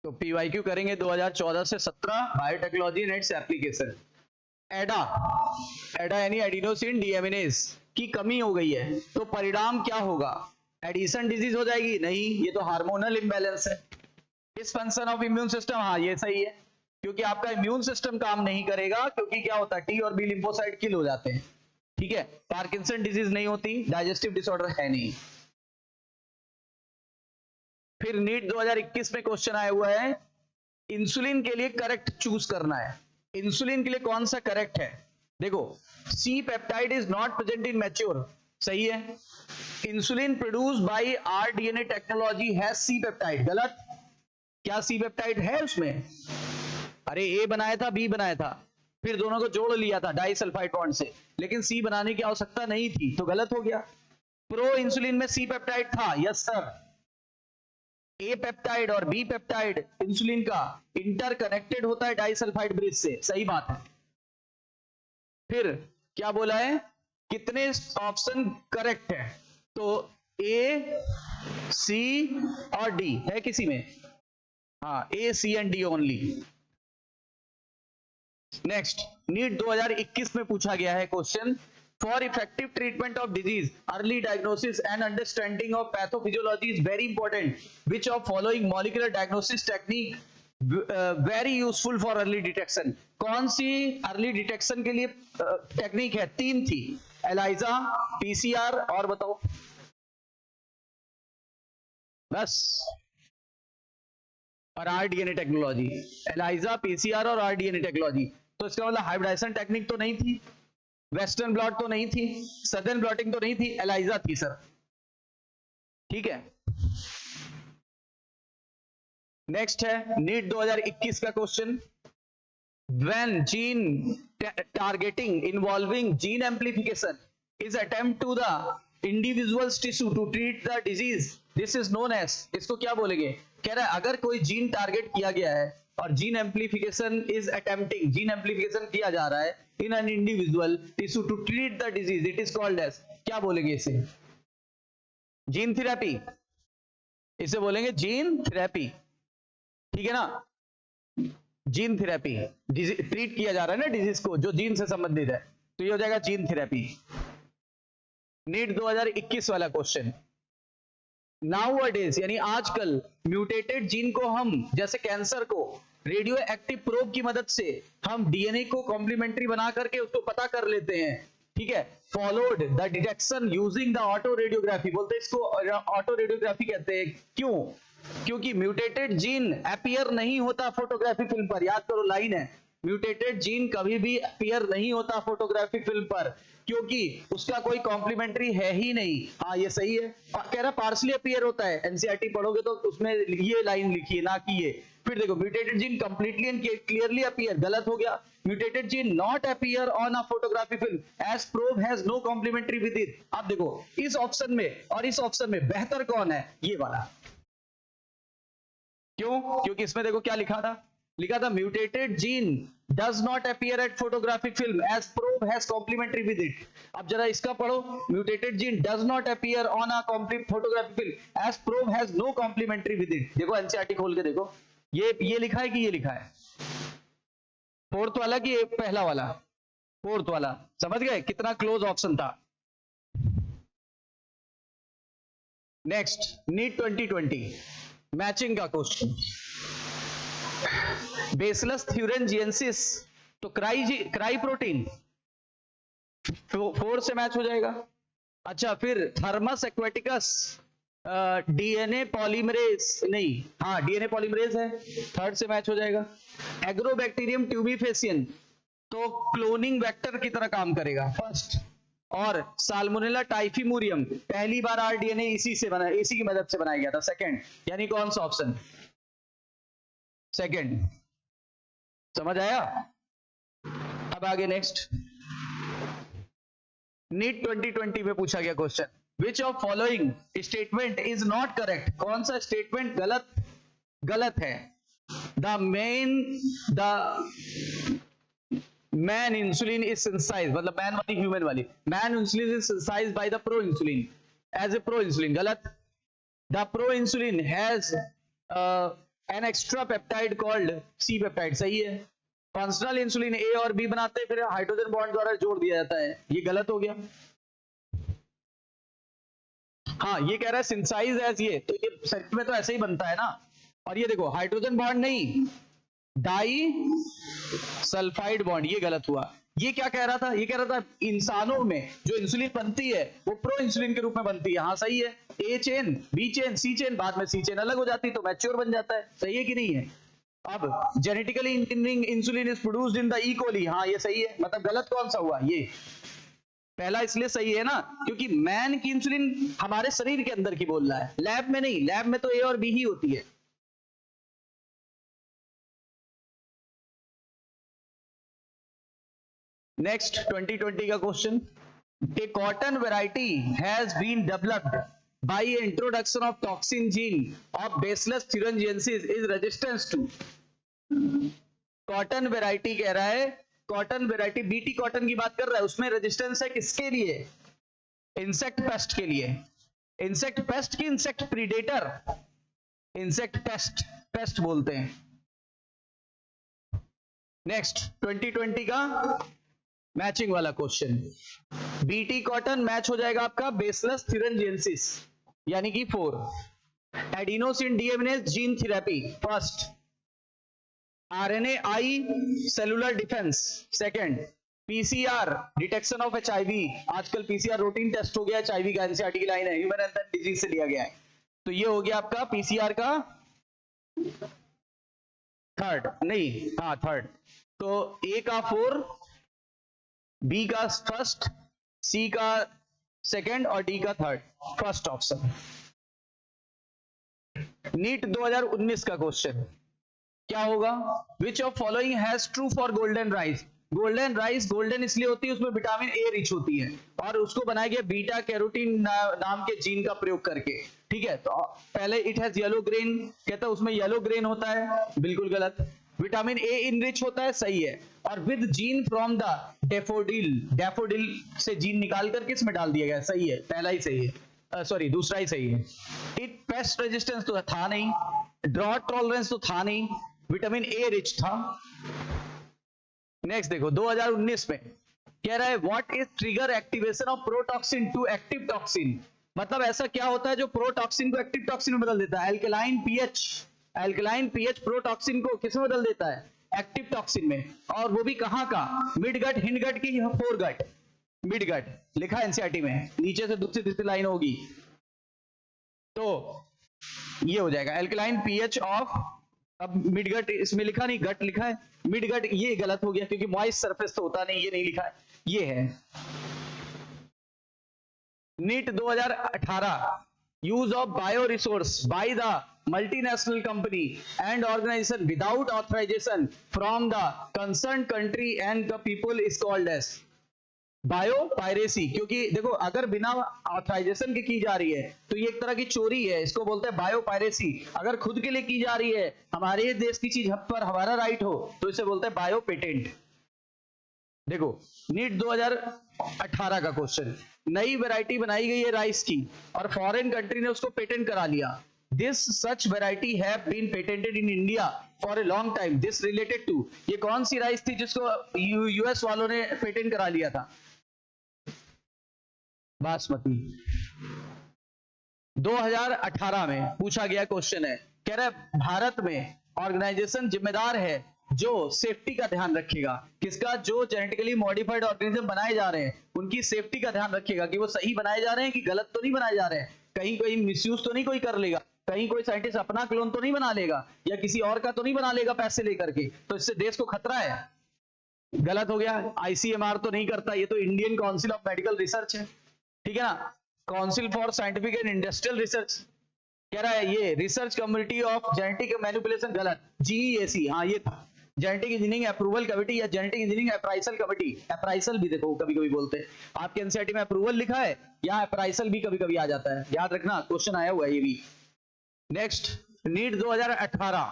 तो पीवाईक्यू करेंगे 2014 से 17 बायोटेक्नोलॉजी एंड इट्स एप्लीकेशन। एडा, एडा यानी एडिनोसिन डीएमिनेज की कमी हो गई है, तो परिणाम क्या होगा? एडिशन डिजीज हो जाएगी? नहीं, ये तो हार्मोनल इंबैलेंस है। डिसफंक्शन ऑफ इम्यून सिस्टम, हाँ ये सही है, क्योंकि आपका इम्यून सिस्टम काम नहीं करेगा, क्योंकि क्या होता है, टी और बी लिम्फोसाइट किल हो जाते हैं। ठीक है, पार्किंसन डिजीज नहीं होती, डाइजेस्टिव डिसऑर्डर है नहीं। फिर नीट 2021 में क्वेश्चन आया हुआ है, इंसुलिन के लिए करेक्ट चूज करना है। इंसुलिन के लिए कौन सा करेक्ट है? देखो, C peptide is not present in mature, सही है। Insulin produce by rDNA technology has C peptide, गलत। क्या सी पेप्टाइड है उसमें? अरे ए बनाया था, बी बनाया था, फिर दोनों को जोड़ लिया था डाइसल्फाइड बॉन्ड से, लेकिन सी बनाने की आवश्यकता नहीं थी, तो गलत हो गया। प्रो इंसुलिन में सी पेप्टाइड था, यस सर। ए पेप्टाइड और बी पेप्टाइड इंसुलिन का इंटरकनेक्टेड होता है डाइसल्फाइड ब्रिज से, सही बात है। फिर क्या बोला है, कितने ऑप्शन करेक्ट है? तो ए, सी और डी है किसी में? हाँ, A, C and D only. Next, NEET 2021 में पूछा गया है question, for effective treatment of disease early diagnosis and understanding of pathophysiology is very important, which of following molecular diagnosis technique very useful for early detection? कौन सी early detection के लिए technique है? तीन थी, एलाइजा, पीसीआर और बताओ, बस, और आरडीएनए टेक्नोलॉजी। एलाइजा, पीसीआर और आरडीएनए टेक्नोलॉजी। तो इसका मतलब हाइब्रिडाइजेशन टेक्निक तो नहीं थी, वेस्टर्न ब्लॉट तो नहीं थी, सदर्न ब्लॉटिंग तो नहीं थी, एलाइजा थी सर। ठीक है, नेक्स्ट है नीट 2021 का question, when gene targeting involving gene amplification is attempt to the individual's tissue to treat the disease, this is known as, इसको क्या बोलेंगे? कह रहा है अगर कोई जीन टारगेट किया गया है और gene amplification is attempting, gene amplification किया जा रहा है in an individual tissue to treat the disease, it is called as, क्या बोलेंगे इसे? जीन थेरेपी, इसे बोलेंगे जीन थेरेपी। ठीक है ना, जीन थेरेपी, ट्रीट किया जा रहा है ना डिजीज को जो जीन से संबंधित है, तो ये हो जाएगा जीन थेरेपी। नीट 2021 वाला क्वेश्चन, नाउअडेज यानी आजकल म्यूटेटेड जीन को हम, जैसे कैंसर को, रेडियो एक्टिव प्रोब की मदद से हम डीएनए को कॉम्प्लीमेंट्री बना करके उसको पता कर लेते हैं। ठीक है, followed the detection using the auto radiography, बोलते हैं इसको ऑटो रेडियोग्राफी कहते हैं। क्यों? क्योंकि म्यूटेटेड जीन अपीयर नहीं होता फोटोग्राफी फिल्म पर, याद करो लाइन है, म्यूटेटेड जीन कभी भी अपीयर नहीं होता फोटोग्राफी फिल्म पर, क्योंकि उसका कोई कॉम्प्लीमेंट्री है ही नहीं। हाँ ये सही है, कह रहा पार्शली अपीयर होता है, एनसीईआरटी पढ़ोगे तो उसमें ये लाइन लिखी है, ना कि ये। फिर देखो, mutated gene completely and clearly appear, गलत हो गया। Mutated gene not appear on a photography film as probe has no complementary with it. अब देखो, इस ऑप्शन में और इस ऑप्शन में बेहतर कौन है? ये वाला। क्यों? क्योंकि इसमें देखो क्या लिखा था, लिखा था mutated gene does not appear at photographic film as probe has complementary with it। अब जरा इसका पढ़ो, mutated gene does not appear on a complete photographic film as probe has no complementary with it। देखो NCERT खोल के देखो, ये लिखा है कि ये लिखा है? फोर्थ वाला कि पहला वाला? फोर्थ वाला। समझ गए कितना क्लोज ऑप्शन था। नेक्स्ट, नीट 2020 मैचिंग का क्वेश्चन, बेसिलस थ्यूरेंजिएंसिस, तो क्राई प्रोटीन 4 से मैच हो जाएगा। अच्छा, फिर थर्मस एक्वेटिकस डीएनए पॉलीमरेज, नहीं, हाँ डीएनए पॉलीमरेज है, 3rd से मैच हो जाएगा। एग्रोबैक्टीरियम ट्यूबिफेसियन तो क्लोनिंग वेक्टर की तरह काम करेगा, 1st। और साल्मोनेला टाइफिमुरियम पहली बार आरडीएनए इसी की मदद से बनाया गया था, 2nd। यानी कौन सा ऑप्शन? 2nd। समझ आया? अब आगे नेक्स्ट, नीट 2020 में पूछा गया question, which of following statement is not correct? कौन सा स्टेटमेंट गलत है? The man insulin is synthesised, मतलब मैन वाली, ह्यूमन वाली, man insulin is synthesised by the pro insulin as a pro insulin, गलत। The pro insulin has an extra peptide called C peptide, सही है। फंक्शनल इंसुलिन ए और B बनाते हैं, फिर हाइड्रोजन बॉन्ड द्वारा जोड़ दिया जाता है, ये गलत हो गया। हाँ ये कह रहा है सिंथेसाइज एज, ये तो ये सर्किट में तो ऐसे ही बनता है ना। और ये देखो हाइड्रोजन बॉन्ड नहीं, डाई सल्फाइड बॉन्ड, ये गलत हुआ। ये क्या कह रहा था, ये कह रहा था इंसानों में जो इंसुलिन बनती है वो प्रो इंसुलिन के रूप में बनती है, हाँ सही है। ए चेन, बी चेन, सी चेन, बाद में सी चेन अलग हो जाती है तो मैच्योर बन जाता है, सही है कि नहीं है। अब genetically engineering insulin is produced in the E coli, हाँ ये सही है। मतलब गलत कौन सा हुआ, ये पहला इसलिए सही है ना क्योंकि मैन की इंसुलिन हमारे शरीर के अंदर की बोल रहा है, लैब में नहीं, लैब में तो ए और बी ही होती है। नेक्स्ट 2020 का question, a cotton variety has been developed by introduction of toxin gene of bacillus thuringiensis is resistance to. Cotton variety कह रहा है, कॉटन वैरायटी बीटी कॉटन की बात कर रहा है, उसमें रेजिस्टेंस है किसके लिए, इंसेक्ट पेस्ट के लिए। इंसेक्ट पेस्ट की insect predator, insect pest, paste बोलते हैं। नेक्स्ट 2020 का मैचिंग वाला क्वेश्चन, बीटी कॉटन मैच हो जाएगा आपका बेसलेस थ्यूरेंजियंसिस यानी कि 4, adenosine डीएमएनएस gene therapy first, RNA I cellular defence second, PCR detection of HIV, आजकल पीसीआर रूटीन टेस्ट हो गया, एचआईवी का एनसीईआरटी की लाइन है, ह्यूमन एंथ्राइन डिजीज से लिया गया है, तो ये हो गया आपका पीसीआर का थर्ड, नहीं हाँ थर्ड, तो ए का 4, बी का फर्स्ट, सी का सेकंड और डी का थर्ड, फर्स्ट ऑप्शन। नीट 2019 का क्वेश्चन क्या होगा, विच of following has true for golden rice. Golden rice golden इसलिए होती है उसमें विटामिन ए रिच होती है और उसको बनाया गया बीटा कैरोटीन नाम के जीन का प्रयोग करके, ठीक है। तो पहले इट हैज येलो ग्रेन, कहता है उसमें येलो ग्रेन होता है, बिल्कुल गलत। विटामिन ए इनरिच होता है, सही है। और with gene from the daffodil, daffodil से जीन निकाल करके इसमें डाल दिया गया, सही है, पहला ही सही है, सॉरी दूसरा ही सही है। इट पेस्ट रेजिस्टेंस तो था नहीं, ड्रॉट टॉलरेंस तो था नहीं, विटामिन ए रिच था। नेक्स्ट देखो 2019 में कह रहा है what is trigger activation of protoxin to active toxin, मतलब ऐसा क्या होता है जो प्रोटॉक्सिन को एक्टिव टॉक्सिन में बदल देता है। Alkaline pH, alkaline pH protoxin को किस में बदल देता है, एक्टिव टॉक्सिन में, और वो भी कहां का, मिडगट, हिंडगट की फोरगट, मिडगट लिखा है एनसीईआरटी में, नीचे से दूसरी तीसरी लाइन होगी, तो ये हो जाएगा एल्कलाइन पीएच ऑफ, अब मिडगट इसमें लिखा नहीं, गट लिखा है, मिडगट ये गलत हो गया क्योंकि मॉइस्ट सरफेस तो होता नहीं, ये नहीं लिखा है, ये है। NEET 2018, use of bio resource by the multinational company and organization without authorization from the concerned country and the people is called as bio piracy. क्योंकि देखो अगर बिना ऑथराइजेशन के की जा रही है तो ये एक तरह की चोरी है, इसको बोलते हैं बायो पायरेसी। अगर खुद के लिए की जा रही है, हमारे देश की चीज पर हमारा राइट हो, तो इसे बोलते हैं बायो पेटेंट। देखो नीट 2018 का क्वेश्चन, नई वैरायटी बनाई गई है राइस की और फॉरेन कंट्री ने उसको पेटेंट करा लिया। This such variety have been patented in India for a long time. This related to, ये कौन सी राइस थी जिसको यूएस वालों ने पेटेंट करा लिया था, बासमती। 2018 में पूछा गया क्वेश्चन है, कह रहा है भारत में ऑर्गेनाइजेशन जिम्मेदार है जो सेफ्टी का ध्यान रखेगा, किसका, जो जेनेटिकली मॉडिफाइड ऑर्गेनिज्म बनाए जा रहे हैं उनकी सेफ्टी का ध्यान रखेगा कि वो सही बनाए जा रहे हैं कि गलत तो नहीं बनाए जा रहे हैं, कहीं कोई मिसयूज तो नहीं कोई कर लेगा, कहीं कोई साइंटिस्ट अपना क्लोन तो नहीं बना लेगा या किसी और का तो नहीं बना लेगा पैसे लेकर के, तो इससे देश को खतरा है। गलत हो गया। आईसीएमआर तो नहीं करता, ये तो Indian council of medical research है, ठीक है ना, council for scientific and industrial research. कह रहा है ये research community of genetic manipulation, गलत, जीईएसी, हाँ ये था, जेनेटिक इंजीनियरिंग अप्रूवल कमेटी या जेनेटिक इंजीनियरिंग अप्राइसल कमेटी, अप्राइसल भी देखो कभी कभी बोलते हैं, आपके एनसीईआरटी में अप्रूवल लिखा है, यहाँ अप्राइसल भी कभी कभी आ जाता है, याद रखना, क्वेश्चन आया हुआ है ये भी। Next NEET 2018,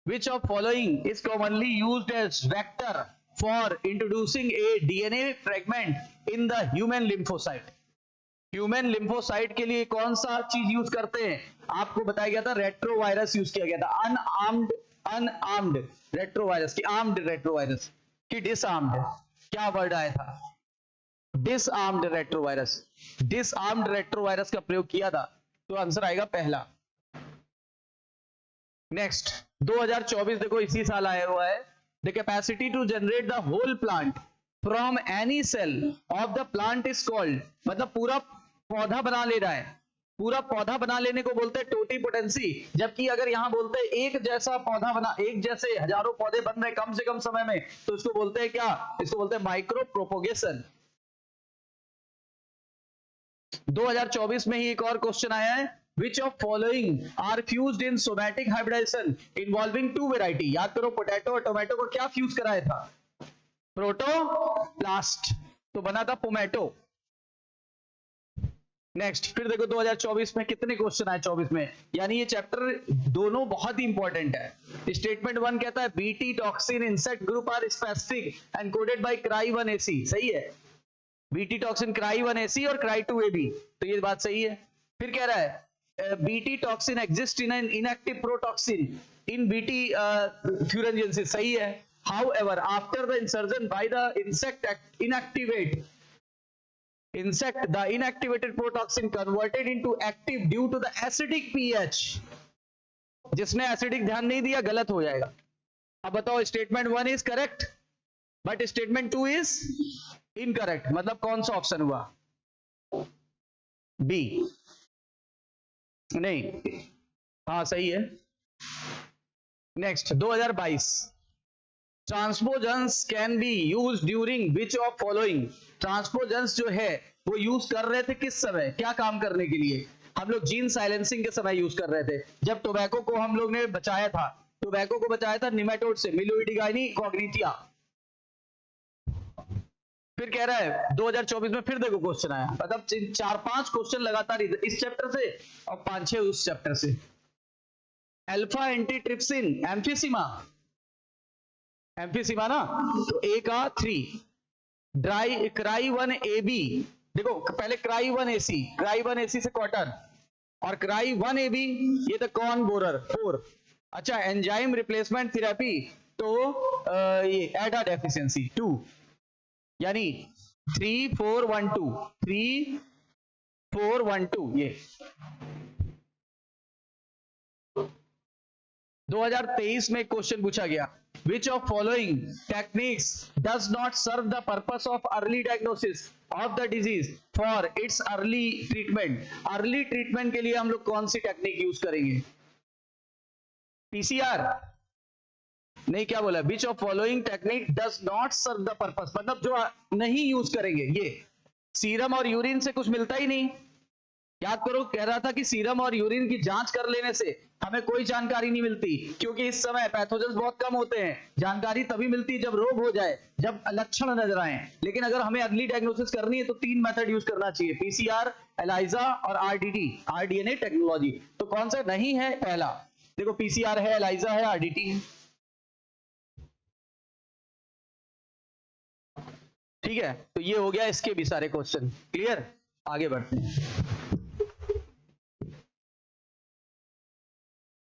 which of following is commonly used as vector for introducing a DNA fragment in the human lymphocyte? Human lymphocyte के लिए कौन सा चीज यूज करते हैं? आपको बताया गया था रेट्रोवायरस यूज किया गया था। अनआर्म्ड रेट्रोवायरस की आर्म्ड रेट्रोवायरस की डिसआर्म्ड, क्या वर्ड आया था? Disarmed retrovirus. डिसआर्म्ड रेट्रोवायरस का प्रयोग किया था, तो आंसर आएगा पहला। नेक्स्ट 2024 देखो इसी साल आया हुआ है। The capacity to generate the whole plant from any cell of the plant is called, मतलब पूरा पौधा बना ले रहा है, पूरा पौधा बना लेने को बोलते हैं टोटीपोटेंसी। जबकि अगर यहां बोलते हैं एक जैसा पौधा बना, एक जैसे हजारों पौधे बन रहे कम से कम समय में, तो इसको बोलते हैं क्या? इसको बोलते हैं माइक्रो प्रोपोगेशन। 2024 में ही एक और क्वेश्चन आया है, which of following are fused in somatic hybridization involving two variety. याद करो पोटैटो और टोमेटो को क्या फ्यूज कराया था? प्रोटोप्लास्ट, तो बना था पोमैटो। नेक्स्ट फिर देखो 2024 में कितने क्वेश्चन आए 24 में, यानी ये चैप्टर दोनों बहुत ही इंपॉर्टेंट है। स्टेटमेंट 1 कहता है BT toxin insect group are specific and coded by क्राई1AC, सही है। बीटी टॉक्सिन क्राई1AC और क्राई2AB, तो ये बात सही है। फिर कह रहा है BT toxin exist in an inactive protoxin in BT thuringiensis, सही है। However, after the insertion by the insect the inactivated protoxin converted into active due to the acidic pH। जिसने एसिडिक ध्यान नहीं दिया गलत हो जाएगा। अब बताओ statement 1 is correct but statement 2 is incorrect, मतलब कौन सा ऑप्शन हुआ? बी, नहीं, हाँ सही है। Next 2022, transposons can be use during which of following. Transposons जो है वो यूज कर रहे थे किस समय, क्या काम करने के लिए? हम लोग जीन साइलेंसिंग के समय यूज कर रहे थे, जब टोबैको को हम लोग ने बचाया था। टोबैको को बचाया था निमेटोड से, मिलोइडिगाइनी कॉग्निटिया। फिर कह रहा है 2024 में फिर देखो क्वेश्चन आया, मतलब 4-5 क्वेश्चन लगातार इस चैप्टर से और 5-6 उस चैप्टर से। अल्फा एंटीट्रिप्सिन एम्फिसिमा, एम्फिसिमा ना, तो ए का 3, ड्राई क्राई1AB, देखो पहले क्राई1AC, क्राई1AC से कॉटन, और क्राई1AB ये तो कॉर्न बोरर 4। अच्छा एंजाइम रिप्लेसमेंट थेरेपी, तो ये एडा डेफिशिएंसी 2, यानी 3-4-1-2, 3-4-1-2। ये 2023 में क्वेश्चन पूछा गया, which of following techniques does not serve the purpose of early diagnosis of the disease for its early treatment। early treatment के लिए हम लोग कौन सी टेक्निक यूज करेंगे? PCR नहीं, क्या बोला? which of following technique does not serve the purpose, मतलब जो नहीं यूज करेंगे। ये सीरम और यूरिन से कुछ मिलता ही नहीं। याद करो, कह रहा था कि सीरम और यूरिन की जांच कर लेने से हमें कोई जानकारी नहीं मिलती, क्योंकि इस समय पैथोजेंस बहुत कम होते हैं। जानकारी तभी मिलती है जब रोग हो जाए, जब लक्षण नजर आए। लेकिन अगर हमें अर्ली डायग्नोसिस करनी है तो 3 मेथड यूज करना चाहिए, पीसीआर, एलाइजा और आरडीटी, आरडीएनए टेक्नोलॉजी। तो कौन सा नहीं है? पहला देखो, पीसीआर है, एलाइजा है, आरडीटी है। ठीक है, तो ये हो गया इसके भी सारे क्वेश्चन क्लियर। आगे बढ़ते हैं।